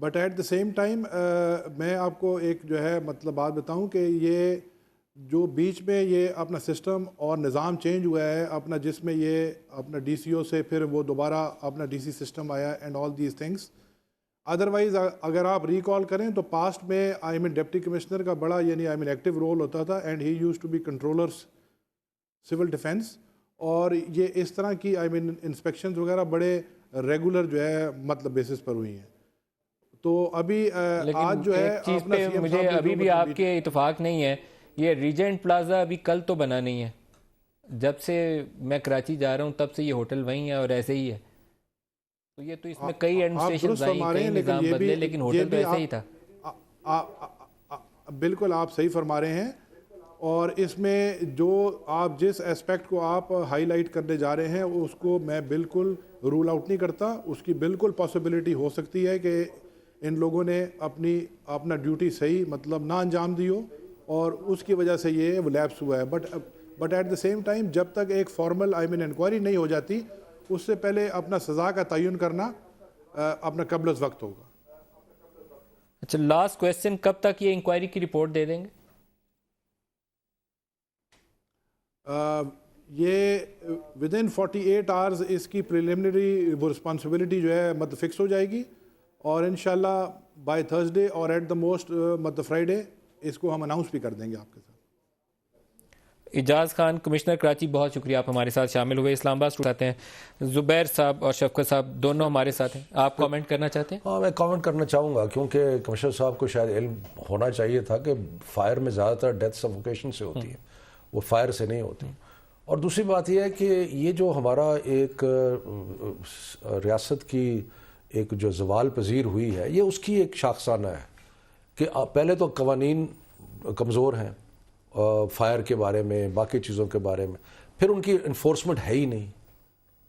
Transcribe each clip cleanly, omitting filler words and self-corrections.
But at the same time میں آپ کو ایک جو ہے مطلب بات بتاؤں کہ یہ جو بیچ میں یہ اپنا سسٹم اور نظام چینج ہوا ہے اپنا، جس میں یہ اپنا ڈی سی او سے پھر وہ دوبارہ اپنا ڈی سی سسٹم آیا and all these things. Otherwise اگر آپ ریکال کریں تو پاسٹ میں ڈپٹی کمشنر کا بڑا ایکٹیو رول ہوتا تھا and he used to be controllers civil defence, اور یہ اس طرح کی انسپیکشنز وغیرہ بڑے ریگولر جو ہے مطلب بیسس پر ہوئی ہیں. تو ابھی آج جو ہے چیز پہ مجھے ابھی بھی آپ کے اتفاق نہیں ہے، یہ ریجنٹ پلازا ابھی کل تو بنا نہیں ہے. جب سے میں کراچی جا رہا ہوں تب سے یہ ہوٹل وہیں ہے اور ایسے ہی ہے. تو یہ تو اس میں کئی ایڈمنسٹریشن آئی، کئی نظام بدلے، لیکن ہوٹل تو ایسے ہی تھا. بالکل آپ صحیح فرما رہے ہیں. اور اس میں جو آپ جس اسپیکٹ کو آپ ہائی لائٹ کرنے جا رہے ہیں اس کو میں بالکل رول آؤٹ نہیں کرتا. اس کی بالکل پاسبلٹی ہو سکتی ہے کہ ان لوگوں نے اپنا ڈیوٹی صحیح مطلب نہ انجام دی ہو اور اس کی وجہ سے یہ لیپس ہوا ہے. But at the same time جب تک ایک فارمل انکوائری نہیں ہو جاتی اس سے پہلے اپنا سزا کا تعین کرنا اپنا قبل از وقت ہوگا. اچھا، لاسٹ کویسچن، کب تک یہ انکوائری کی رپورٹ دے دیں گے؟ یہ ود ان 48 آورز اس کی پریلیمنری وہ رسپانسبلٹی جو ہے مطلب فکس ہو جائے گی، اور انشاءاللہ بائی تھرسڈے اور ایٹ دا موسٹ مطلب فرائیڈے اس کو ہم اناؤنس بھی کر دیں گے آپ کے ساتھ. اعجاز خان، کمشنر کراچی، بہت شکریہ، آپ ہمارے ساتھ شامل ہوئے. اسلام آباد آتے ہیں زبیر صاحب اور شفقت صاحب، دونوں ہمارے ساتھ ہیں. آپ کامنٹ کرنا چاہتے ہیں؟ ہاں، میں کامنٹ کرنا چاہوں گا کیونکہ کمشنر صاحب کو شاید علم ہونا چاہیے تھا کہ فائر میں زیادہ تر ڈیتھ سفوکیشن سے ہوتی ہے، وہ فائر سے نہیں ہوتی. اور دوسری بات یہ ہے کہ یہ جو ہمارا ایک ریاست کی ایک جو زوال پذیر ہوئی ہے، یہ اس کی ایک شاخسانہ ہے کہ پہلے تو قوانین کمزور ہیں فائر کے بارے میں، باقی چیزوں کے بارے میں، پھر ان کی انفورسمنٹ ہے ہی نہیں،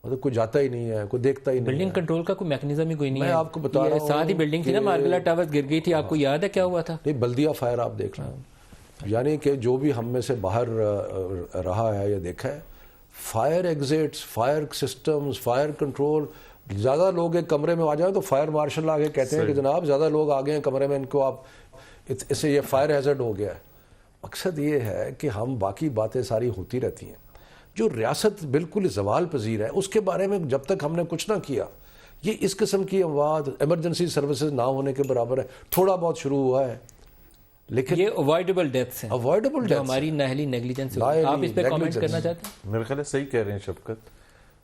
مطلب کوئی جاتا ہی نہیں ہے، کوئی دیکھتا ہی نہیں. بلڈنگ کنٹرول کا کوئی میکنزم ہی کوئی نہیں ہے. میں آپ کو بتا رہا ہوں، ساتھ ہی بلڈنگ تھی نا، مارگلا ٹاورز گر گئی تھی، آپ کو یاد ہے کیا ہوا تھا؟ نہیں، بلدیہ فائر آپ دیکھ رہے ہیں، یعنی کہ جو بھی ہم میں سے باہر رہا ہے یا دیکھا ہے، fire exits, fire systems, fire control, زیادہ لوگ ایک کمرے میں آ جائیں تو فائر مارشل آگے کہتے ہیں کہ جناب زیادہ لوگ آ گئے ہیں کمرے میں، ان کو آپ اس سے یہ فائر ہیزرڈ ہو گیا ہے. مقصد یہ ہے کہ ہم باقی باتیں ساری ہوتی رہتی ہیں، جو ریاست بالکل زوال پذیر ہے اس کے بارے میں جب تک ہم نے کچھ نہ کیا، یہ اس قسم کی اموات ایمرجنسی سروسز نہ ہونے کے برابر ہے. تھوڑا بہت شروع ہوا ہے لیکن یہ اوائڈیبل ڈیتھس ہیں، اوائڈیبل ڈیتھس، ہماری نااہلی نیگلیجنس. آپ اس پہ کامنٹ کرنا چاہتے ہیں؟ میرے خیال ہے صحیح کہہ رہے ہیں شفقت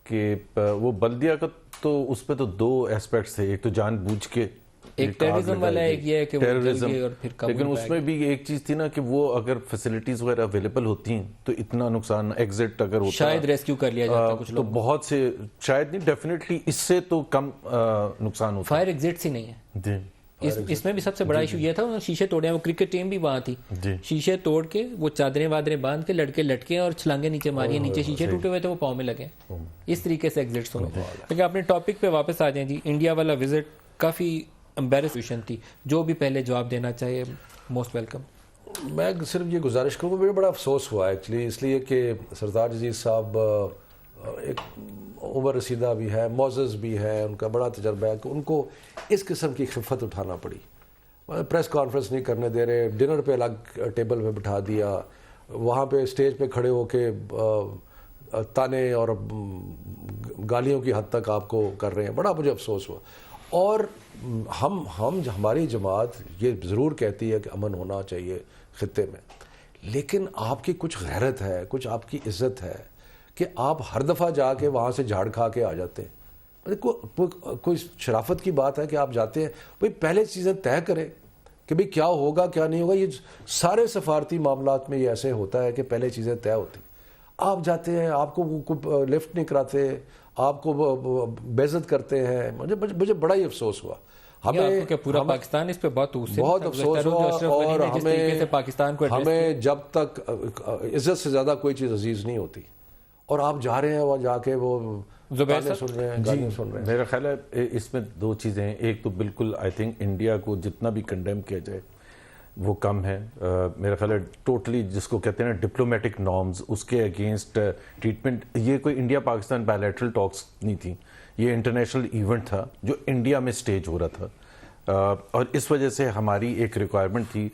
کہ وہ بلدیہ کا تو اس پہ تو دو ایسپیکٹس تھے، ایک تو جان بوجھ کے ایک ٹیررزم والا ہے، ایک یہ ہے کہ وہ جل گئے اور پھر قابو لیکن اس میں بھی ایک چیز تھی نا کہ وہ اگر فیسلٹیز وغیرہ اویلیبل ہوتی ہیں تو اتنا نقصان ایگزٹ اگر ہوتا شاید ریسکیو کر لیا جاتا کچھ تو لوگ، بہت سے شاید نہیں، ڈیفینیٹلی اس سے تو کم نقصان ہوتا. فائر ایگزٹس ہی نہیں ہے. جی، اس میں بھی سب سے بڑا ایشو یہ تھا، انہوں نے شیشے توڑے ہیں. وہ کرکٹ ٹیم بھی وہاں تھی، شیشے توڑ کے وہ چادریں وادریں باندھ کے لڑکے لٹکے اور چھلانگیں نیچے ماری، نیچے شیشے ٹوٹے ہوئے تھے، وہ پاؤں میں لگے. اس طریقے سے ایگزٹس ہوئے. لیکن اپنے ٹاپک پہ واپس آ جائیں جی. انڈیا والا وزٹ کافی امبیرسن تھی، جو بھی پہلے جواب دینا چاہیے موسٹ ویلکم. میں صرف یہ گزارش کروں گا، مجھے بڑا افسوس ہوا ایکچولی، اس لیے کہ سردار عزیز صاحب ایک عمر رسیدہ بھی ہے، معزز بھی ہے، ان کا بڑا تجربہ ہے، کہ ان کو اس قسم کی خفت اٹھانا پڑی. پریس کانفرنس نہیں کرنے دے رہے، ڈنر پہ الگ ٹیبل پہ بٹھا دیا، وہاں پہ اسٹیج پہ کھڑے ہو کے تانے اور گالیوں کی حد تک آپ کو کر رہے ہیں. بڑا مجھے افسوس ہوا. اور ہماری جماعت یہ ضرور کہتی ہے کہ امن ہونا چاہیے خطے میں، لیکن آپ کی کچھ غیرت ہے، کچھ آپ کی عزت ہے کہ آپ ہر دفعہ جا کے وہاں سے جھاڑ کھا کے آ جاتے ہیں. کوئی شرافت کی بات ہے کہ آپ جاتے ہیں، بھئی پہلے چیزیں طے کریں کہ بھئی کیا ہوگا کیا نہیں ہوگا. یہ سارے سفارتی معاملات میں یہ ایسے ہوتا ہے کہ پہلے چیزیں طے ہوتی. آپ جاتے ہیں، آپ کو لفٹ نہیں کراتے، آپ کو بے عزت کرتے ہیں. مجھے بڑا ہی افسوس ہوا. ہمیں پورا پاکستان اس پہ بہت افسوس ہوا، اور ہمیں جب تک عزت سے زیادہ کوئی چیز عزیز نہیں ہوتی، اور آپ جا رہے ہیں وہاں جا کے وہ گانے سن رہے ہیں، گانے سن رہے ہیں. میرا خیال ہے اس میں دو چیزیں ہیں. ایک تو بالکل آئی تھنک انڈیا کو جتنا بھی کنڈیم کیا جائے وہ کم ہے. میرا خیال ہے ٹوٹلی جس کو کہتے ہیں نا ڈپلومیٹک نارمز، اس کے اگینسٹ ٹریٹمنٹ. یہ کوئی انڈیا پاکستان بائیلیٹرل ٹاکس نہیں تھی، یہ انٹرنیشنل ایونٹ تھا جو انڈیا میں سٹیج ہو رہا تھا. اور اس وجہ سے ہماری ایک ریکوائرمنٹ تھی.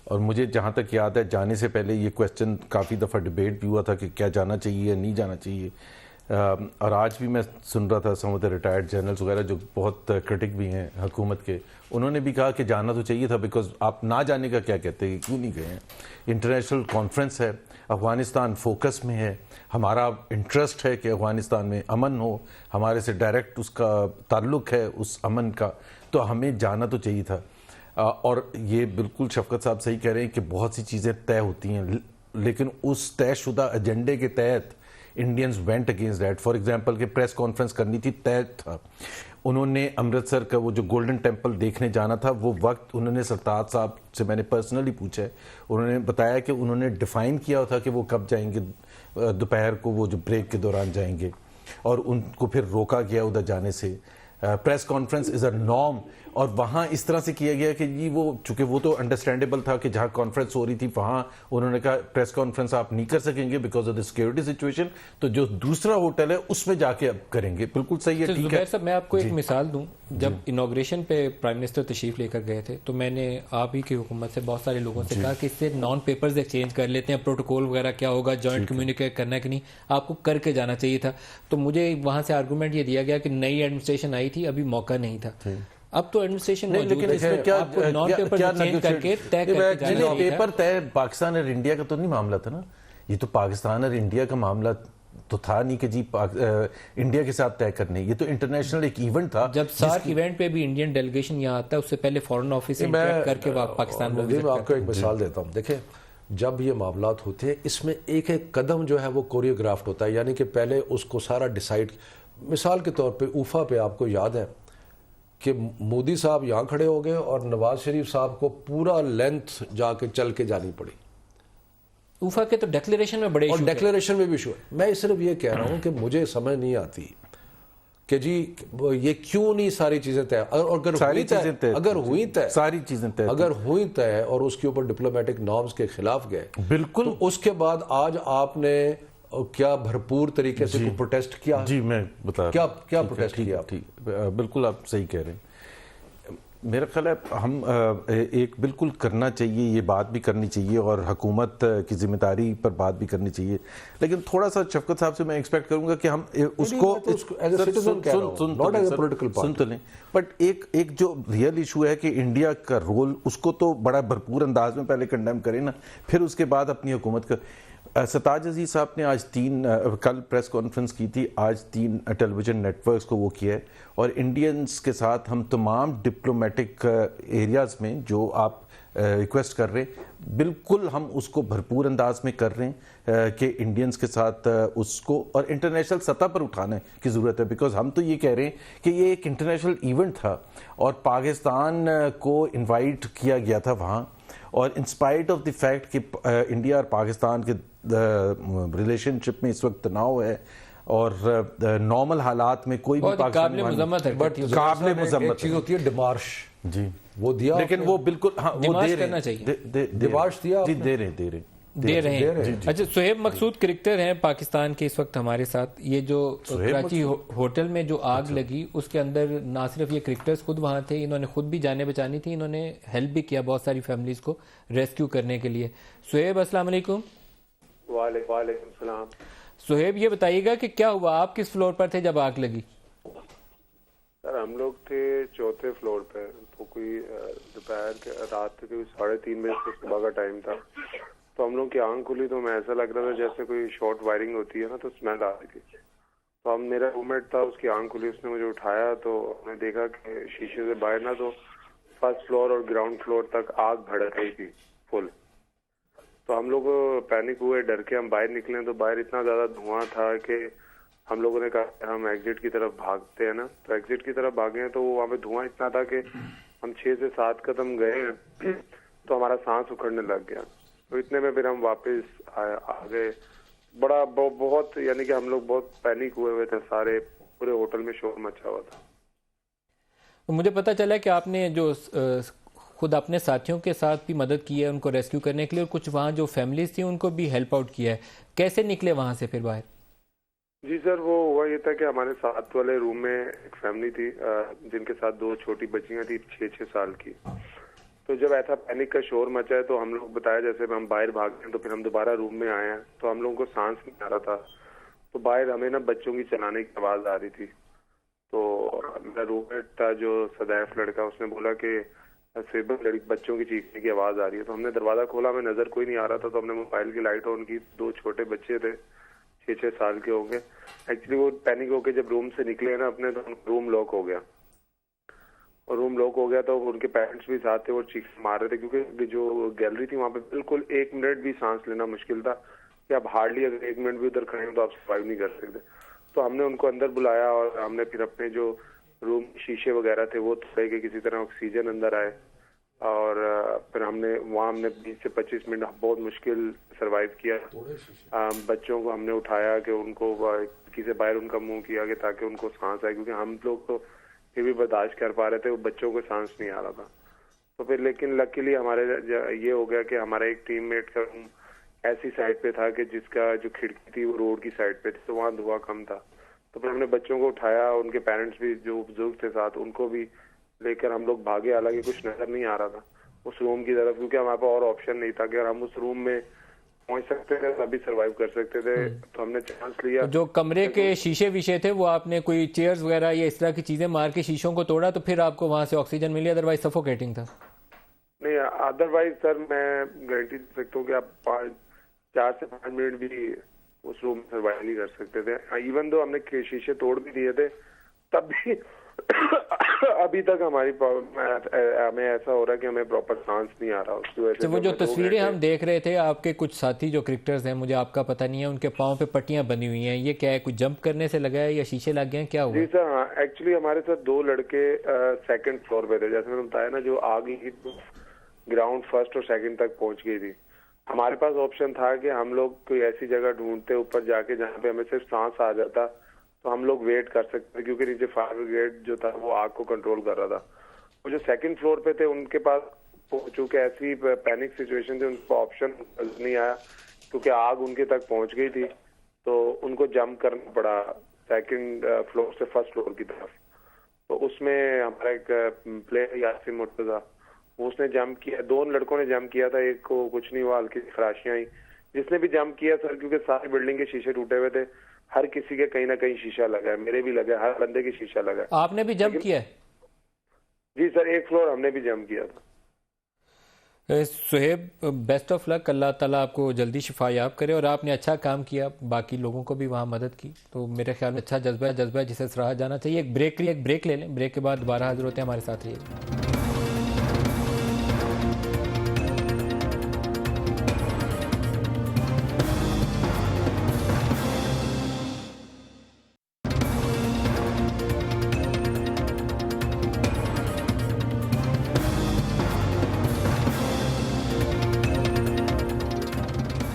اور مجھے جہاں تک یاد ہے جانے سے پہلے یہ کویسچن کافی دفعہ ڈیبیٹ بھی ہوا تھا کہ کیا جانا چاہیے یا نہیں جانا چاہیے. اور آج بھی میں سن رہا تھا سم آف دا ریٹائرڈ جنرلز وغیرہ جو بہت کرٹک بھی ہیں حکومت کے, انہوں نے بھی کہا کہ جانا تو چاہیے تھا, بیکاز آپ نہ جانے کا کیا کہتے ہیں, کیوں نہیں گئے ہیں. انٹرنیشنل کانفرنس ہے, افغانستان فوکس میں ہے, ہمارا انٹرسٹ ہے کہ افغانستان میں امن ہو, ہمارے سے ڈائریکٹ اس کا تعلق ہے اس امن کا, تو ہمیں جانا تو چاہیے تھا. اور یہ بالکل شفقت صاحب صحیح کہہ رہے ہیں کہ بہت سی چیزیں طے ہوتی ہیں, لیکن اس طے شدہ ایجنڈے کے تحت Indians went against that. For example کہ پریس کانفرنس کرنی تھی, طے تھا. انہوں نے امرتسر کا وہ جو گولڈن ٹیمپل دیکھنے جانا تھا, وہ وقت انہوں نے سرتاج صاحب سے میں نے پرسنلی پوچھا ہے, انہوں نے بتایا کہ انہوں نے ڈیفائن کیا تھا کہ وہ کب جائیں گے, دوپہر کو وہ جو بریک کے دوران جائیں گے, اور ان کو پھر روکا گیا ادھر جانے سے. Press conference is a norm, اور وہاں اس طرح سے کیا گیا کہ جی وہ چونکہ وہ تو انڈرسٹینڈیبل تھا کہ جہاں کانفرنس ہو رہی تھی وہاں انہوں نے کہا پریس کانفرنس آپ نہیں کر سکیں گے because of the security situation, تو جو دوسرا ہوٹل ہے اس میں جا کے اب کریں گے. بالکل صحیح ہے, ٹھیک ہے. زبیر صاحب میں آپ کو ایک مثال دوں, جب انوگریشن پہ پرائم منسٹر تشریف لے کر گئے تھے تو میں نے آپ ہی کی حکومت سے بہت سارے لوگوں سے کہا کہ اس سے نان پیپرز ایکسچینج کر لیتے ہیں, پروٹوکول وغیرہ کیا ہوگا, جوائنٹ کمیونیکیٹ کرنا ہے کہ نہیں, آپ کو کر کے جانا چاہیے تھا. تو مجھے وہاں سے آرگومنٹ یہ دیا گیا کہ نئی ایڈمنسٹریشن آئی تھی, ابھی موقع نہیں تھا. اب تو ایڈمنسٹریشن لیکن اس میں پیپر طے پاکستان اور انڈیا کا تو نہیں معاملہ تھا نا, یہ تو پاکستان اور انڈیا کا معاملہ تو تھا نہیں کہ جی انڈیا کے ساتھ طے کرنے, یہ تو انٹرنیشنل ایک ایونٹ تھا. جب سارک ایونٹ پہ بھی انڈین ڈیلیگیشن یہاں آتا ہے, اس سے پہلے فورن آفس سے انٹریکٹ کر کے پاکستان میں. میں آپ کو ایک مثال دیتا ہوں. دیکھیں جب یہ معاملات ہوتے ہیں اس میں ایک ایک قدم جو ہے وہ کوریوگرافٹ ہوتا ہے, یعنی کہ پہلے اس کو سارا ڈیسائیڈ. مثال کے طور پہ اوفا پہ آپ کو یاد ہے کہ مودی صاحب یہاں کھڑے ہو گئے اور نواز شریف صاحب کو پورا لینتھ جا کے چل کے جانی پڑی. اوفا کے تو ڈیکلیریشن میں بڑے اور ڈیکلیریشن میں بھی ایشو ہے. میں صرف یہ کہہ رہا ہوں کہ مجھے سمجھ نہیں آتی کہ جی یہ کیوں نہیں ساری چیزیں طے, اگر ہوئی طے اور اس کے اوپر ڈپلومیٹک نارمز کے خلاف گئے بالکل, تو اس کے بعد آج آپ نے کیا بھرپور طریقے سے پروٹیسٹ کیا. جی میں بتا کیا پروٹیسٹ کیا. بالکل آپ صحیح کہہ رہے ہیں. میرا خیال ہے ہم ایک بالکل کرنا چاہیے, یہ بات بھی کرنی چاہیے اور حکومت کی ذمہ داری پر بات بھی کرنی چاہیے, لیکن تھوڑا سا شفقت صاحب سے میں ایکسپیکٹ کروں گا کہ ہم اس کو سن تو لیں, بٹ ایک جو ریئل ایشو ہے کہ انڈیا کا رول, اس کو تو بڑا بھرپور انداز میں پہلے کنڈیم کریں نا, پھر اس کے بعد اپنی حکومت کا. سرتاج عزیز صاحب نے آج کل پریس کانفرنس کی تھی, آج 3 ٹیلی ویژن نیٹ ورکس کو وہ کیا ہے, اور انڈینز کے ساتھ ہم تمام ڈپلومیٹک ایریاز میں جو آپ ریکویسٹ کر رہے ہیں بالکل ہم اس کو بھرپور انداز میں کر رہے ہیں کہ انڈینز کے ساتھ اس کو اور انٹرنیشنل سطح پر اٹھانے کی ضرورت ہے. بیکاز ہم تو یہ کہہ رہے ہیں کہ یہ ایک انٹرنیشنل ایونٹ تھا اور پاکستان کو انوائٹ کیا گیا تھا وہاں, اور انسپائٹ آف دی فیکٹ کہ انڈیا اور پاکستان کے ریلیشن شپ میں اس وقت تناؤ ہے اور نارمل حالات میں کوئی بھی قابل مذمت ہے, بٹ قابل مذمت چیز ہوتی ہے ڈیمارش. جی وہ دیا, لیکن وہ بالکل ہاں وہ دے رہے, ڈیمارش دیا, جی دے رہے ہیں. اچھا, صہیب مقصود کرکٹر ہیں پاکستان کے اس وقت ہمارے ساتھ. یہ جو کراچی ہوٹل میں جو آگ لگی اس کے اندر نہ صرف یہ کرکٹرز خود وہاں تھے, انہوں نے خود بھی جانیں بچانی تھی, انہوں نے ہیلپ بھی کیا بہت ساری فیملیز کو ریسکیو کرنے کے لیے. صہیب السلام علیکم. وعلیکم السلام. صہیب یہ بتائیے گا کہ کیا ہوا, آپ کس فلور پر تھے جب آگ لگی؟ سر ہم لوگ تھے 4تھے فلور پہ, تو کوئی دوپہر کے رات کے 3:30 بجے سے صبح کا ٹائم تھا, تو ہم لوگ کی آنکھ کھلی تو میں ایسا لگ رہا تھا جیسے کوئی شارٹ وائرنگ ہوتی ہے نا, تو اسمیل آ رہی تھی. تو ہم میرا روم میٹ تھا, اس کی آنکھ کھلی, اس نے مجھے اٹھایا تو ہم نے دیکھا کہ شیشے سے باہر نا تو 1st فلور اور گراؤنڈ فلور تک آگ بھڑک رہی تھی فل. تو ہم لوگ پینک ہوئے, ڈر کے ہم باہر نکلے تو باہر اتنا زیادہ دھواں تھا کہ ہم لوگوں نے کہا ہم ایگزٹ کی طرف بھاگتے ہیں نا, تو ایگزٹ کی طرف بھاگے ہیں تو وہاں پہ دھواں اتنا تھا کہ ہم 6 سے 7 قدم گئے تو ہمارا سانس اکھڑنے لگ گیا. تو اتنے میں پھر ہم واپس آ گئے. بڑا بہت یعنی کہ ہم لوگ بہت پینک ہوئے تھے سارے, پورے ہوٹل میں شور مچا ہوا تھا. مجھے پتا چلا کہ آپ نے جو خود اپنے ساتھیوں کے ساتھ بھی مدد کی ہے ان کو ریسکیو کرنے کے لیے, اور کچھ وہاں جو فیملیز تھیں ان کو بھی ہیلپ آؤٹ کیا ہے. کیسے نکلے وہاں سے پھر باہر؟ جی سر، وہ ہوا یہ تھا کہ ہمارے ساتھ والے روم میں ایک فیملی تھی جن کے ساتھ 2 چھوٹی بچیاں تھیں 6 سال کی. تو جب ایسا پینک کا شور مچا ہے تو ہم لوگ بتایا جیسے ہم باہر بھاگ گئے تو پھر ہم دوبارہ روم میں آئے ہیں تو ہم لوگوں کو سانس نہیں آ رہا تھا. تو باہر ہمیں نا بچوں کی چلانے کی آواز آ رہی تھی. تو میرا روم میٹ تھا جو صدیف لڑکا، اس نے بولا کہ بچوں کی چیخنے کی آواز آ رہی ہے. تو ہم نے دروازہ کھولا، ہمیں نظر کوئی نہیں آ رہا تھا تو ہم نے موبائل کی لائٹ آن کی. 2 چھوٹے بچے تھے 6 سال کے ہوں گے. ایکچولی وہ پینک ہو کے جب روم سے نکلے نا اپنے، تو روم لاک ہو گیا. اور روم لاک ہو گیا تو ان کے پیرنٹس بھی ساتھ تھے، وہ چیخ مار رہے تھے کیونکہ جو گیلری تھی وہاں پہ بالکل 1 منٹ بھی سانس لینا مشکل تھا کہ آپ ہارڈلی اگر 1 منٹ بھی ادھر کھڑے ہوں تو آپ سروائیو نہیں کر سکتے. تو ہم نے ان کو اندر بلایا اور ہم نے پھر اپنے جو روم شیشے وغیرہ تھے وہ توڑے کہ کسی طرح آکسیجن اندر آئے. اور پھر ہم نے 20 سے 25 منٹ بہت مشکل سروائیو کیا. بچوں کو ہم نے اٹھایا کہ ان کو کھڑکی سے باہر ان کا منہ کیا کہ تاکہ ان کو سانس آئے، کیونکہ ہم لوگ تو پھر بھی برداشت کر پا رہے تھے، وہ بچوں کو سانس نہیں آ رہا تھا. تو پھر لیکن لکیلی ہمارے یہ ہو گیا کہ ہمارا ایک ٹیم میٹ کا روم ایسی سائڈ پہ تھا کہ جس کا جو کھڑکی تھی وہ روڈ کی سائڈ پہ تھی، تو وہاں دھواں کم تھا. تو پھر ہم نے بچوں کو اٹھایا، ان کے پیرنٹس بھی جو بزرگ تھے ساتھ ان کو بھی لے کر ہم لوگ بھاگے. حالانکہ کچھ نظر نہیں آ رہا تھا اس روم کی طرف، کیونکہ ہمارے پاس اور آپشن نہیں تھا کہ اگر ہم اس روم میں پہنچ سکتے تھے تبھی سروائیو کر سکتے تھے. تو ہم نے چانس لیا. جو کمرے کے شیشے ویشے تھے وہ آپ نے کوئی چیئرز وغیرہ یا اس طرح کی چیزیں مار کے شیشوں کو توڑا تو پھر آپ کو وہاں سے آکسیجن ملی، ادروائز سفوکیٹنگ تھا؟ نہیں، ادروائز سر میں گارنٹی دے سکتا ہوں کہ آپ 4 سے 5 منٹ بھی اس روم میں سروائیو نہیں کر سکتے تھے. ایون دو ہم نے شیشے توڑ بھی دیے تھے تب بھی ابھی تک ہمیں ایسا ہو رہا ہے کہ ہمیں پراپر سانس نہیں آ رہا. اس کی وجہ سے وہ جو تصویریں ہم دیکھ رہے تھے، آپ کے کچھ ساتھی جو کرکٹرز ہیں، مجھے آپ کا پتہ نہیں ہے، ان کے پاؤں پہ پٹیاں بنی ہوئی ہیں، یہ کیا ہے؟ کچھ جمپ کرنے سے لگا ہے یا شیشے لگ گئے ہیں، کیا ہوا؟ جی سر، ہاں ایکچولی ہمارے ساتھ 2 لڑکے 2nd فلور پہ تھے. جیسے میں نے بتایا نا، جو آگ کی گراؤنڈ 1st اور 2nd تک پہنچ گئی تھی. ہمارے پاس آپشن تھا کہ ہم لوگ کوئی ایسی جگہ ڈھونڈتے اوپر جا کے جہاں پہ ہمیں صرف سانس آ جاتا تو ہم لوگ ویٹ کر سکتے، کیونکہ نیچے فائر بریگیڈ جو تھا وہ آگ کو کنٹرول کر رہا تھا. وہ جو 2nd فلور پہ تھے ان کے پاس چونکہ ایسی پینک سچویشن تھی، ان کو آپشن نہیں آیا کیونکہ آگ ان کے تک پہنچ گئی تھی. تو ان کو جمپ کرنا پڑا 2nd فلور سے 1st فلور کی طرف. تو اس میں ہمارا ایک پلیئر یاسین مرتضیٰ، اس نے جمپ کیا. 2 لڑکوں نے جمپ کیا تھا، ایک کو کچھ نہیں ہوا، ہلکی خراشیاں آئی. جس نے بھی جمپ کیا سر، کیونکہ ساری بلڈنگ کے شیشے ٹوٹے ہوئے تھے، ہر کسی کے کہیں نہ کہیں شیشہ لگا ہے، میرے بھی لگا ہے، ہر بندے کی شیشہ لگا ہے. آپ نے بھی جمپ کیا ہے؟ جی سر، 1 فلور ہم نے بھی جمپ کیا تھا. صہیب، بیسٹ آف لک، اللہ تعالیٰ آپ کو جلدی شفا یاب کرے. اور آپ نے اچھا کام کیا، باقی لوگوں کو بھی وہاں مدد کی، تو میرے خیال میں اچھا جذبہ ہے جسے سراہا جانا چاہیے. ایک بریک لے لیں، بریک کے بعد دوبارہ حاضر ہوتے ہیں. ہمارے ساتھ رہیے.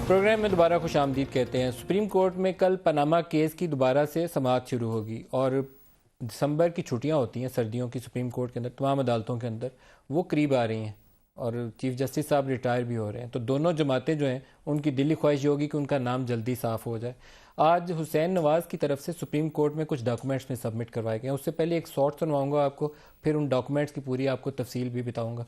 پروگرام میں دوبارہ خوش آمدید کہتے ہیں. سپریم کورٹ میں کل پاناما کیس کی دوبارہ سے سماعت شروع ہوگی، اور دسمبر کی چھٹیاں ہوتی ہیں سردیوں کی سپریم کورٹ کے اندر، تمام عدالتوں کے اندر، وہ قریب آ رہی ہیں اور چیف جسٹس صاحب ریٹائر بھی ہو رہے ہیں. تو دونوں جماعتیں جو ہیں ان کی دلی خواہش یہ ہوگی کہ ان کا نام جلدی صاف ہو جائے. آج حسین نواز کی طرف سے سپریم کورٹ میں کچھ ڈاکومنٹس میں سبمٹ کروائے گئے ہیں. اس سے پہلے ایک شارٹ سنواؤں گا آپ کو، پھر ان ڈاکومنٹس کی پوری آپ کو تفصیل بھی بتاؤں گا.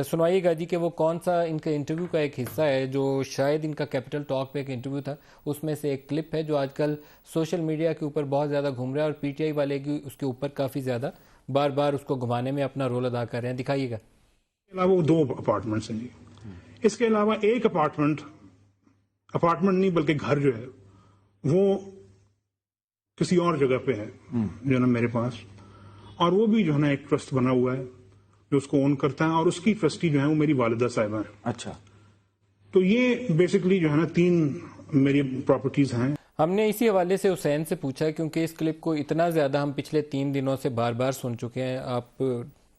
سنوائیے گا جی کہ وہ کون سا ان کا انٹرویو کا ایک حصہ ہے جو شاید ان کا کیپٹل ٹاک پہ ایک انٹرویو تھا، اس میں سے ایک کلپ ہے جو آج کل سوشل میڈیا کے اوپر بہت زیادہ گھوم رہا ہے، اور پی ٹی آئی والے کی اس کے اوپر کافی زیادہ بار بار اس کو گھمانے میں اپنا رول ادا کر رہے ہیں. دکھائیے گا. اس کے علاوہ 2 اپارٹمنٹس ہیں جی. اس کے علاوہ ایک اپارٹمنٹ نہیں بلکہ گھر جو ہے وہ کسی اور جگہ پہ ہے جو ہے نا میرے پاس، اور وہ بھی جو ہے نا ایک ٹرسٹ بنا ہوا ہے جو اس کو اون کرتا ہے، اور اس کی ٹرسٹی جو ہے وہ میری والدہ صاحبہ ہیں. اچھا، تو یہ بیسکلی جو ہے نا 3 میری پراپرٹیز ہیں. ہم نے اسی حوالے سے حسین سے پوچھا ہے کیونکہ اس کلپ کو اتنا زیادہ ہم پچھلے 3 دنوں سے بار بار سن چکے ہیں. آپ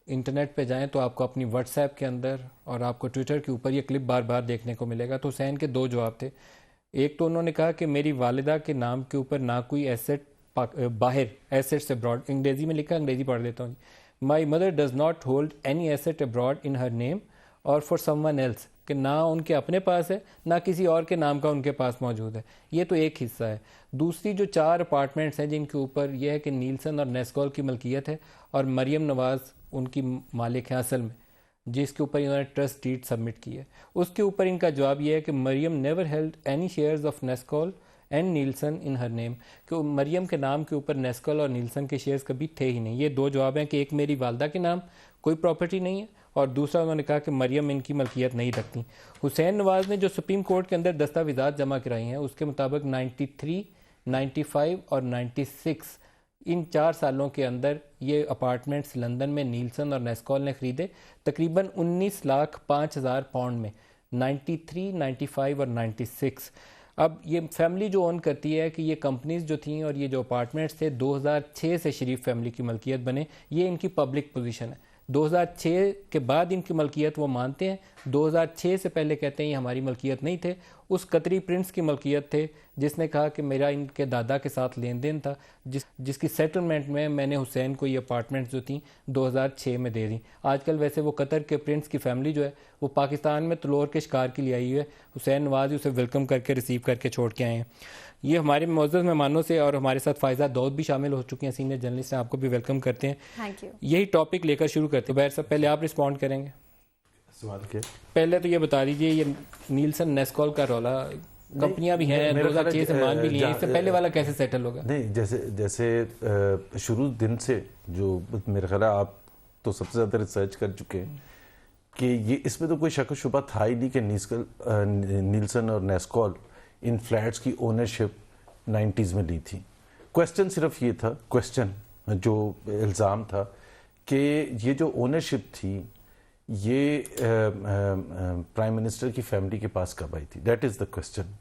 انٹرنیٹ پہ جائیں تو آپ کو اپنی واٹس ایپ کے اندر اور آپ کو ٹویٹر کے اوپر یہ کلپ بار بار دیکھنے کو ملے گا. تو حسین کے 2 جواب تھے. ایک تو انہوں نے کہا کہ میری والدہ کے نام کے اوپر نہ کوئی ایسٹ باہر ایسٹس ابراڈ، انگریزی میں لکھا، انگریزی پڑھ دیتا ہوں. My mother does not hold any asset abroad in her name, اور فار سم ون ایلس کہ نہ ان کے اپنے پاس ہے نہ کسی اور کے نام کا ان کے پاس موجود ہے. یہ تو ایک حصہ ہے. دوسری جو 4 اپارٹمنٹس ہیں جن کے اوپر یہ ہے کہ نیلسن اور نیسکول کی ملکیت ہے اور مریم نواز ان کی مالک ہیں اصل میں, جس کے اوپر انہوں نے ٹرسٹ ڈیڈ سبمٹ کی ہے. اس کے اوپر ان کا جواب یہ ہے کہ Maryam never held any shares of Nescoll and Nielsen in her name, کہ مریم کے نام کے اوپر نیسکول اور نیلسن کے شیئرز کبھی تھے ہی نہیں. یہ 2 جواب ہیں کہ ایک میری والدہ کے نام کوئی پراپرٹی نہیں ہے اور دوسرا انہوں نے کہا کہ مریم ان کی ملکیت نہیں رکھتی. حسین نواز نے جو سپریم کورٹ کے اندر دستاویزات جمع کرائی ہیں اس کے مطابق 93, 95 اور 96 ان 4 سالوں کے اندر یہ اپارٹمنٹس لندن میں نیلسن اور نیسکول نے خریدے تقریباً 19,05,000 پاؤنڈ میں, 93, 95 اور 96. اب یہ فیملی جو اون کرتی ہے کہ یہ کمپنیز جو تھیں اور یہ جو اپارٹمنٹس تھے 2006 سے شریف فیملی کی ملکیت بنے, یہ ان کی پبلک پوزیشن ہے. 2006 کے بعد ان کی ملکیت وہ مانتے ہیں, 2006 سے پہلے کہتے ہیں یہ ہماری ملکیت نہیں تھے. اس قطری پرنس کی ملکیت تھے جس نے کہا کہ میرا ان کے دادا کے ساتھ لین دین تھا, جس کی سیٹلمنٹ میں نے حسین کو یہ اپارٹمنٹ جو تھیں 2006 میں دے دیں. آج کل ویسے وہ قطر کے پرنس کی فیملی جو ہے وہ پاکستان میں تلور کے شکار کے لیے آئی ہوئی ہے. حسین نواز اسے ویلکم کر کے ریسیو کر کے چھوڑ کے آئے ہیں. یہ ہمارے معزز مہمانوں سے اور ہمارے ساتھ فائزہ داؤد بھی شامل ہو چکے ہیں, سینئر جرنلسٹ ہیں, آپ کو بھی ویلکم کرتے ہیں. Thank you. یہی ٹاپک لے کر شروع کرتے ہیں. بہر صاحب پہلے آپ رسپونڈ کریں گے. سوال کیا؟ پہلے تو یہ بتا دیجیے یہ نیلسن نیسکول کا رولا, کمپنیاں بھی ہیں 2006 سے مال بھی لیے, اس سے پہلے والا کیسے سیٹل ہوگا؟ نہیں, جیسے شروع دن سے جو میرا خیال ہے آپ تو سب سے زیادہ ریسرچ کر چکے ہیں کہ یہ اس میں تو کوئی شک و شبہ تھا ہی نہیں کہ نیلسن اور نیسکول ان فلیٹس کی اونرشپ 90s میں لی تھی. کوسچن صرف یہ تھا, کوسچن جو الزام تھا کہ یہ جو اونرشپ تھی یہ پرائم منسٹر کی فیملی کے پاس کب آئی تھی. That is the question.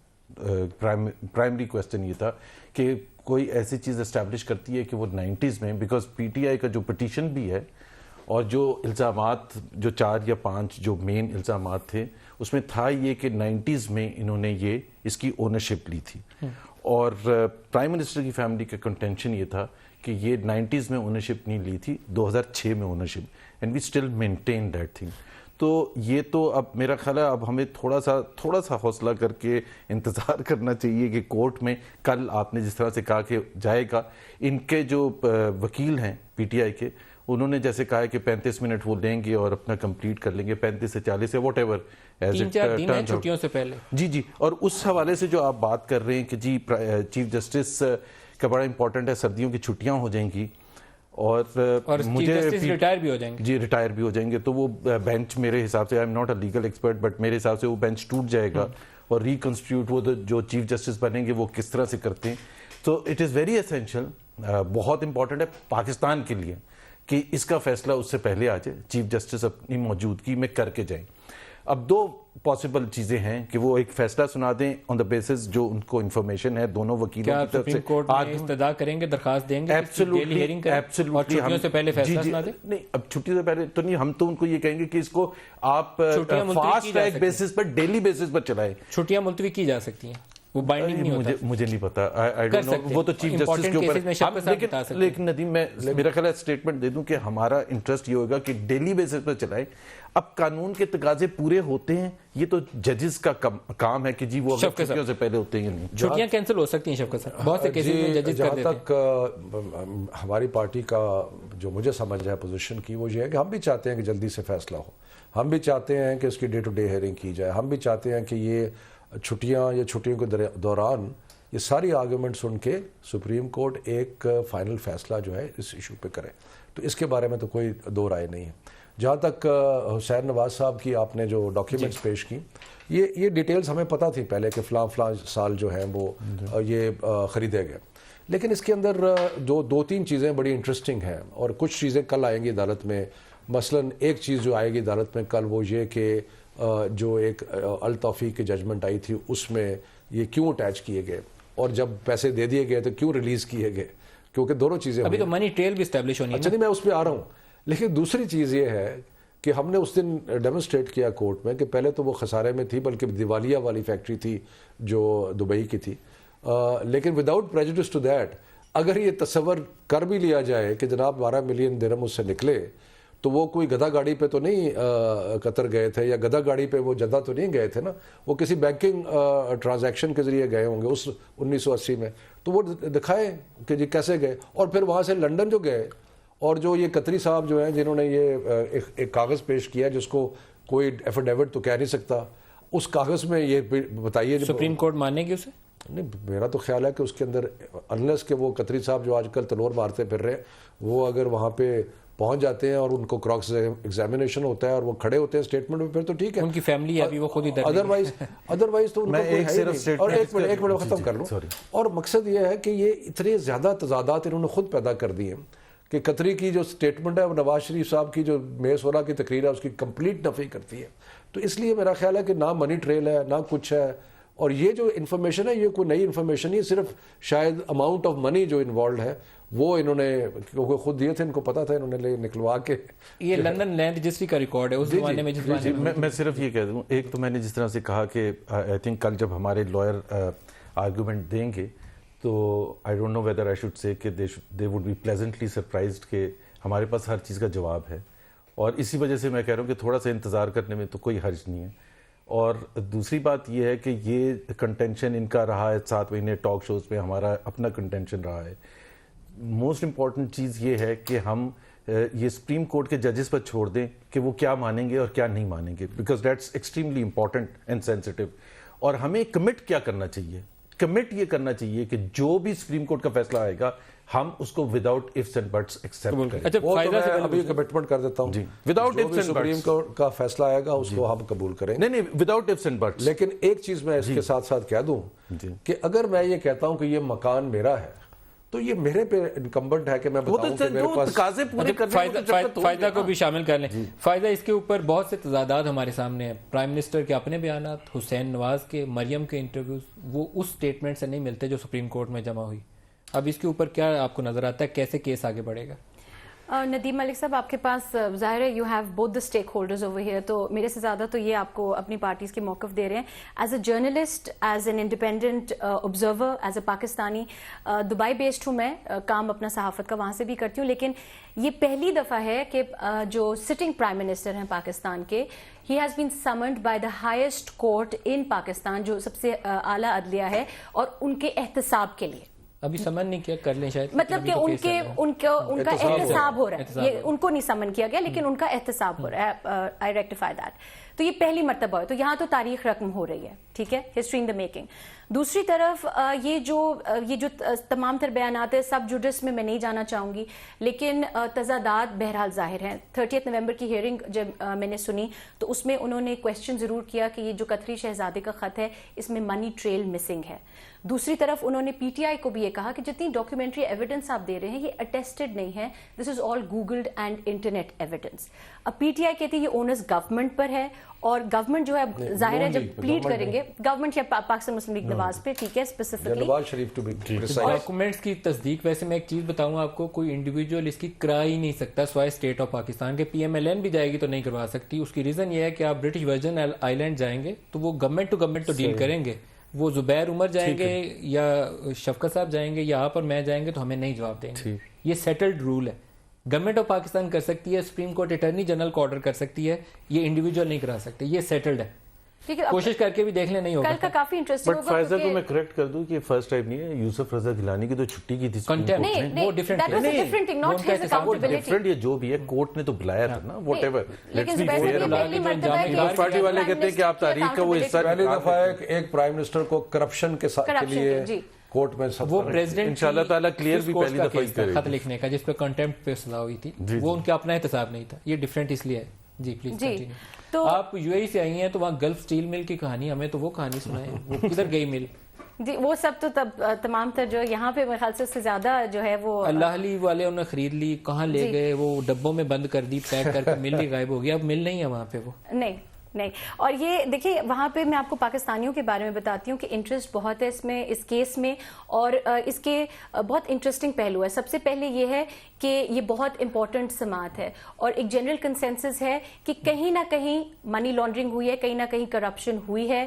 Primary question یہ تھا کہ کوئی ایسی چیز اسٹیبلش کرتی ہے کہ وہ 90s میں, بیکاز پی ٹی آئی کا جو پٹیشن بھی ہے اور جو الزامات جو 4 یا 5 جو مین الزامات تھے اس میں تھا یہ کہ 90s میں انہوں نے یہ اس کی اونرشپ لی تھی. اور پرائم منسٹر کی فیملی کا کنٹینشن یہ تھا کہ یہ 90s میں اونرشپ نہیں لی تھی, 2006 میں ownership, and we still maintain that thing. تو یہ تو اب میرا خیال ہے اب ہمیں تھوڑا سا حوصلہ کر کے انتظار کرنا چاہیے کہ کورٹ میں کل آپ نے جس طرح سے کہا کہ جائے گا, ان کے جو وکیل ہیں پی ٹی آئی کے انہوں نے جیسے کہا ہے کہ 35 منٹ وہ لیں گے اور اپنا کمپلیٹ کر لیں گے, 35 سے 40 یا واٹ ایور 3-4 دن ہیں چھٹیوں سے پہلے. جی. اور اس حوالے سے جو آپ بات کر رہے ہیں کہ جی چیف جسٹس کا بڑا امپورٹنٹ ہے, سردیوں کی چھٹیاں ہو جائیں گی اور مجھے ریٹائر بھی ہو جائیں گے. جی ریٹائر بھی ہو جائیں گے, تو وہ بینچ میرے حساب سے, I am not a legal expert, but میرے حساب سے وہ بینچ ٹوٹ جائے گا اور ریکنسٹیٹیوٹ وہ جو چیف جسٹس بنیں گے وہ کس طرح سے کرتے ہیں. تو اٹ از ویری اسینشیل, بہت امپورٹنٹ ہے پاکستان کے لیے کہ اس کا فیصلہ اس سے پہلے آ جائے, چیف جسٹس اپنی موجودگی میں کر کے جائیں. اب 2 پاسبل چیزیں ہیں کہ وہ ایک فیصلہ سنا دیں آن دا بیسس جو ان کو انفارمیشن ہے دونوں وکیلوں کی طرف سے. سپریم کورٹ میں استدعا کریں گے, درخواست دیں گے ایبسلیوٹلی اور چھٹیوں سے پہلے فیصلہ سنا دیں؟ نہیں, اب چھٹی سے پہلے تو نہیں, ہم تو ان کو یہ کہیں گے کہ اس کو آپ فاسٹ ٹریک بیسس پر, ڈیلی بیسس پر چلائیں. چھٹیاں ملتوی کی جا سکتی ہیں, وہ بائنڈنگ نہیں ہوتا. مجھے نہیں پتا, وہ تو چیف جسٹس کے اوپر. لیکن ندیم میں میرا خیال ہے اسٹیٹمنٹ دے دوں کہ ہمارا انٹرسٹ یہ ہوگا کہ ڈیلی بیسس پر چلائیں. اب قانون کے تقاضے پورے ہوتے ہیں, یہ تو ججز کا کام ہے کہ جی وہ چھٹیوں سے پہلے ہوتے ہیں نہیں. چھٹیاں کینسل ہو سکتی ہیں شفقت صاحب, بہت سے کیسز میں ججز کر دیتے ہیں. جہاں تک ہماری پارٹی کا جو مجھے سمجھ ہے پوزیشن کی, وہ یہ ہے کہ ہم بھی چاہتے ہیں کہ جلدی سے فیصلہ ہو, ہم بھی چاہتے ہیں کہ اس کی ڈے ٹو ڈے ہیئرنگ کی جائے, ہم بھی چاہتے ہیں کہ یہ چھٹیاں یا چھٹیوں کے دوران یہ ساری آرگومنٹ سن کے سپریم کورٹ ایک فائنل فیصلہ جو ہے اس ایشو پہ کرے. تو اس کے بارے میں تو کوئی 2 رائے نہیں ہے. جہاں تک حسین نواز صاحب کی آپ نے جو ڈاکیومنٹس پیش کی, یہ ڈیٹیلز ہمیں پتہ تھی پہلے کہ فلاں سال جو ہیں وہ یہ خریدے گئے, لیکن اس کے اندر جو 2-3 چیزیں بڑی انٹرسٹنگ ہیں اور کچھ چیزیں کل آئیں گی عدالت میں. مثلا ایک چیز جو آئے گی عدالت میں کل وہ یہ کہ جو ایک التوفیق کی ججمنٹ آئی تھی اس میں یہ کیوں اٹیچ کیے گئے, اور جب پیسے دے دیے گئے تو کیوں ریلیز کیے گئے, کیونکہ دونوں چیزیں ابھی تو منی ٹریل بھی اسٹیبلش ہونی ہے. اچھا نہیں, میں اس پہ آ رہا ہوں. لیکن دوسری چیز یہ ہے کہ ہم نے اس دن ڈیمونسٹریٹ کیا کورٹ میں کہ پہلے تو وہ خسارے میں تھی, بلکہ دیوالیہ والی فیکٹری تھی جو دبئی کی تھی, لیکن وداؤٹ پریجوڈس ٹو دیٹ اگر یہ تصور کر بھی لیا جائے کہ جناب 12 ملین درہم اس سے نکلے, تو وہ کوئی گدھا گاڑی پہ تو نہیں قطر گئے تھے, یا گدھا گاڑی پہ وہ جدہ تو نہیں گئے تھے نا, وہ کسی بینکنگ ٹرانزیکشن کے ذریعے گئے ہوں گے اس 1980 میں. تو وہ دکھائے کہ جی کیسے گئے, اور پھر وہاں سے لنڈن جو گئے, اور جو یہ قطری صاحب جو ہیں جنہوں نے یہ ایک کاغذ پیش کیا جس کو کوئی ایفیڈیوٹ تو کہہ نہیں سکتا, اس کاغذ میں یہ بتائیے سپریم کورٹ مانے گی اسے؟ نہیں, میرا تو خیال ہے کہ اس کے اندر انلیس کہ وہ قطری صاحب جو آج کل تلور مارتے پھر رہے ہیں, وہ اگر وہاں پہ پہنچ جاتے ہیں اور ان کو کراس ایگزامینیشن ہوتا ہے اور وہ کھڑے ہوتے ہیں اسٹیٹمنٹ میں, پھر تو ٹھیک ہے, ان کی فیملی ہے ابھی وہ خود ہی ادروائز تو ان کو کوئی ہے ہی نہیں. اور ایک منٹ ختم کر لوں. اور مقصد یہ ہے کہ یہ اتنے زیادہ تضادات انہوں نے خود پیدا کر دیے کہ قطری کی جو اسٹیٹمنٹ ہے وہ نواز شریف صاحب کی جو مے 16 کی تقریر ہے اس کی کمپلیٹ نفی کرتی ہے. تو اس لیے میرا خیال ہے کہ نہ منی ٹریل ہے نہ کچھ ہے, اور یہ جو انفارمیشن ہے یہ کوئی نئی انفارمیشن نہیں, صرف شاید اماؤنٹ آف منی جو انوالوڈ ہے وہ انہوں نے کیونکہ خود دیے تھے, ان کو پتا تھا, انہوں نے نکلوا کے. یہ لندن لینڈ رجسٹری کا ریکارڈ ہے اس زمانے میں, جس زمانے میں میں صرف یہ کہہ دوں, ایک تو میں نے جس طرح سے کہا کہ آئی تھنک کل جب ہمارے لائر آرگومنٹ دیں گے تو I don't know whether I should say کہ they would be pleasantly surprised کہ ہمارے پاس ہر چیز کا جواب ہے, اور اسی وجہ سے میں کہہ رہا ہوں کہ تھوڑا سا انتظار کرنے میں تو کوئی حرج نہیں ہے. اور دوسری بات یہ ہے کہ یہ کنٹینشن ان کا رہا ہے 7 مہینے ٹاک شوز پہ, ہمارا اپنا کنٹینشن رہا ہے. موسٹ امپورٹنٹ چیز یہ ہے کہ ہم یہ سپریم کورٹ کے ججز پر چھوڑ دیں کہ وہ کیا مانیں گے اور کیا نہیں مانیں گے, because that's extremely important and sensitive. اور ہمیں کمٹ کیا کرنا چاہیے, کمٹ یہ کرنا چاہیے کہ جو بھی سپریم کورٹ کا فیصلہ آئے گا ہم اس کو without ifs and buts accept کریں. اچھا, وہ تو فائدہ میں ابھی کمٹمنٹ کر دیتا ہوں, وداؤٹ جو ifs بھی and سپریم buts. کورٹ کا فیصلہ آئے گا اس کو ہم قبول کریں. نہیں, وداؤٹ ifs and buts. لیکن ایک چیز میں اس کے ساتھ ساتھ کہہ دوں کہ اگر میں یہ کہتا ہوں کہ یہ مکان میرا ہے تو یہ میرے پہ انکمبنٹ ہے کہ میں بتاؤں کہ میرے پاس تقاضے پورے کرنے فائدہ کو بھی شامل کر لیں. فائدہ اس کے اوپر بہت سے تضادات ہمارے سامنے ہیں. پرائم منسٹر کے اپنے بیانات, حسین نواز کے, مریم کے انٹرویوز, وہ اس سٹیٹمنٹ سے نہیں ملتے جو سپریم کورٹ میں جمع ہوئی. اب اس کے اوپر کیا آپ کو نظر آتا ہے, کیسے کیس آگے بڑھے گا؟ ندیم ملک صاحب, آپ کے پاس ظاہر ہے you have both the stake holders over here, تو میرے سے زیادہ تو یہ آپ کو اپنی پارٹیز کے موقف دے رہے ہیں. As a journalist, as an independent observer, as a Pakistani, Dubai based ہوں میں, کام اپنا صحافت کا وہاں سے بھی کرتی ہوں, لیکن یہ پہلی دفعہ ہے کہ جو سٹنگ پرائم منسٹر ہیں پاکستان کے, he has been summoned by the highest court in Pakistan, جو سب سے اعلیٰ عدلیہ ہے, اور ان کے احتساب کے لیے. ابھی سمن نہیں کیا, کر لیں شاید, مطلب کہ ان کا احتساب ہو رہا ہے, یہ ان کو نہیں سمن کیا گیا لیکن ان کا احتساب ہو رہا ہے. آئی ریکٹیفائی دیٹ. تو یہ پہلی مرتبہ ہے, تو یہاں تو تاریخ رقم ہو رہی ہے, ٹھیک ہے, ہسٹری ان دا میکنگ. دوسری طرف یہ جو تمام تر بیانات ہیں, سب جوڈس میں نہیں جانا چاہوں گی, لیکن تضادات بہرحال ظاہر ہیں. 30 نومبر کی ہیئرنگ جب میں نے سنی تو اس میں انہوں نے کویشچن ضرور کیا کہ یہ جو قطری شہزادے کا خط ہے اس میں منی ٹریل مسنگ ہے. دوسری طرف انہوں نے پی ٹی آئی کو بھی یہ کہا کہ جتنی ڈاکیومنٹری ایویڈنس آپ دے رہے ہیں یہ اٹیسٹڈ نہیں ہے, دس از آل گوگلڈ اینڈ انٹرنیٹ ایویڈنس. اب پی ٹی آئی کہتی ہے یہ اونرز گورنمنٹ پر ہے, اور گورنمنٹ جو ہے ظاہر ہے جب پلیڈ کریں گے گورنمنٹ یا پاکستان مسلم لیگ نواز پہ, ٹھیک ہے, specifically Nawaz Sharif to be documents کی تصدیق. ویسے میں ایک چیز بتاؤں آپ کو, کوئی انڈیویجول اس کی کرا ہی نہیں سکتا سوائے اسٹیٹ آف پاکستان کے. پی ایم ایل این بھی جائے گی تو نہیں کروا سکتی. اس کی ریزن یہ ہے کہ آپ برٹش ورجن آئی لینڈ جائیں گے تو وہ گورنمنٹ ٹو گورنمنٹ تو ڈیل کریں گے, وہ زبیر عمر جائیں گے یا شفقت صاحب جائیں گے یا آپ اور میں جائیں گے تو ہمیں نہیں جواب دیں گے. یہ سیٹلڈ رول ہے. گورنمنٹ آف پاکستان کر سکتی ہے, سپریم کورٹ اٹارنی جنرل کو آرڈر کر سکتی ہے, یہ انڈیویجول نہیں کرا سکتے. یہ سیٹلڈ ہے, کوشش کر کے بھی دیکھ لیں, نہیں ہوگا. کل کا کافی انٹرسٹنگ ہوگا. بٹ فائزہ کو میں کریکٹ کر دوں کہ فرسٹ ٹائم نہیں ہے, یوسف رضا گیلانی کی تو چھٹی کی تھی, وہ ڈفرنٹ, یہ جو بھی ہے کورٹ نے تو بلایا تھا نا, واٹ ایور. پارٹی والے کہتے ہیں کہ آپ تاریخ کا وہ حصہ. پہلی دفعہ ایک پرائم منسٹر کو کرپشن کے لیے کورٹ میں وہ پریزیڈنٹ انشاءاللہ تعالیٰ کلیئر بھی پہلی دفعہ کرے خط لکھنے کا جس پہ کنٹمپٹ پہ سزا ہوئی تھی, وہ ان کا اپنا احتساب نہیں تھا. یہ ڈفرینٹ اس لیے ہے. جی پلیز کنٹینیو. تو آپ یو اے ای سے آئی ہیں تو وہاں گلف اسٹیل مل کی کہانی, ہمیں تو وہ کہانی سنائیں, وہ کدھر گئی مل؟ جی وہ سب تو تب تمام تر جو یہاں پہ میرے خیال سے اس سے زیادہ جو ہے وہ اللہ علی والے انہوں نے خرید لی, کہاں لے گئے, وہ ڈبوں میں بند کر دی, پیک کر کے مل ہی غائب ہو گیا. اب مل نہیں ہے وہاں پہ, وہ نہیں. اور یہ دیکھیے وہاں پہ میں آپ کو پاکستانیوں کے بارے میں بتاتی ہوں کہ انٹرسٹ بہت ہے اس میں, اس کیس میں, اور اس کے بہت انٹرسٹنگ پہلو ہے. سب سے پہلے یہ ہے کہ یہ بہت امپورٹنٹ سماعت ہے, اور ایک جنرل کنسنسس ہے کہ کہیں نہ کہیں منی لانڈرنگ ہوئی ہے, کہیں نہ کہیں کرپشن ہوئی ہے.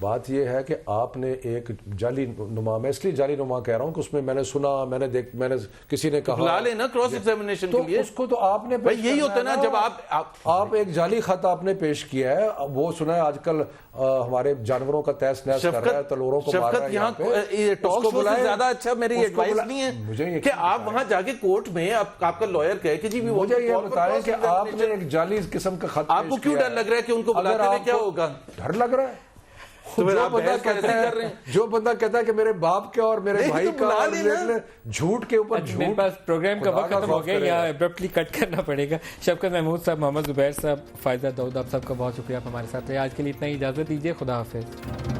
بات یہ ہے کہ آپ نے ایک جعلی نما، میں اس لیے جعلی نما کہہ رہا ہوں کہ اس میں میں نے سنا، میں نے کسی نے کہا لا لینا کراس ایگزامینیشن کے لیے، اس کو تو آپ نے بھائی یہی ہوتا ہے نا جب آپ ایک جعلی خط آپ نے پیش کیا ہے. وہ سنا ہے آج کل ہمارے جانوروں کا تہس نہس کر رہا ہے، تلوروں کو مار رہا ہے. شفقت یہاں ٹاک شو سے زیادہ اچھا میری ایڈوائس نہیں ہے کہ آپ وہاں جا کے کورٹ میں آپ کا لائر کہے کہ جی مجھے یہ بتائیں کہ آپ نے ایک جعلی قسم کا خط، آپ کو کیوں ڈر لگ رہا ہے کہ ان کو بلاتے ہوئے کیا ہوگا؟ ڈر لگ رہا ہے. جو بندہ کہتا ہے کہ میرے باپ کا اور میرے بھائی کا جھوٹ کے اوپر میرے پاس پروگرام کا وقت ختم ہو گیا، یا ایبرپٹلی کٹ کرنا پڑے گا. شفقت محمود صاحب، محمد زبیر صاحب، فائزہ داؤد، آپ سب کا بہت شکریہ آپ ہمارے ساتھ رہے. آج کے لیے اتنا ہی، اجازت دیجیے. خدا حافظ.